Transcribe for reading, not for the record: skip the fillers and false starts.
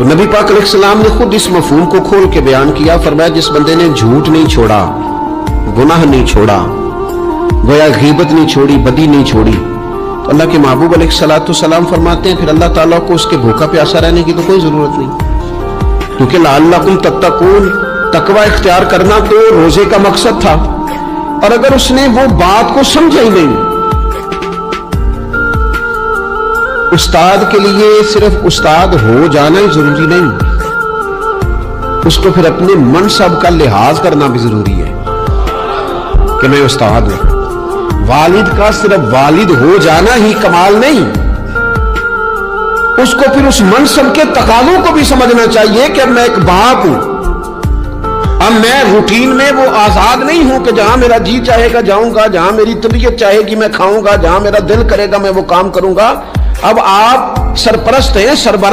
تو نبی پاک علیہ السلام نے خود اس مفہوم کو کھول کے بیان کیا، فرمایا جس بندے نے جھوٹ نہیں چھوڑا، گناہ نہیں چھوڑا، گویا غیبت نہیں چھوڑی، بدی نہیں چھوڑی، تو اللہ کے محبوب علیہ السلام فرماتے ہیں پھر اللہ تعالیٰ کو اس کے بھوکا پیاسا رہنے کی تو کوئی ضرورت نہیں، کیونکہ لعلکم تتقون، تقوی اختیار کرنا تو روزے کا مقصد تھا، اور اگر اس نے وہ بات کو سمجھا ہی نہیں، استاد کے لیے صرف استاد ہو جانا ہی ضروری نہیں، اس کو پھر اپنے منصب کا لحاظ کرنا بھی ضروری ہے کہ میں استاد ہوں۔ والد کا صرف والد ہو جانا ہی کمال نہیں، اس کو پھر اس منصب کے تقاضوں کو بھی سمجھنا چاہیے کہ اب میں ایک باپ ہوں، اب میں روٹین میں وہ آزاد نہیں ہوں کہ جہاں میرا جی چاہے گا جاؤں گا، جہاں میری طبیعت چاہے گی میں کھاؤں گا، جہاں میرا دل کرے گا میں وہ کام کروں گا۔ اب آپ سرپرست ہیں، سربراہ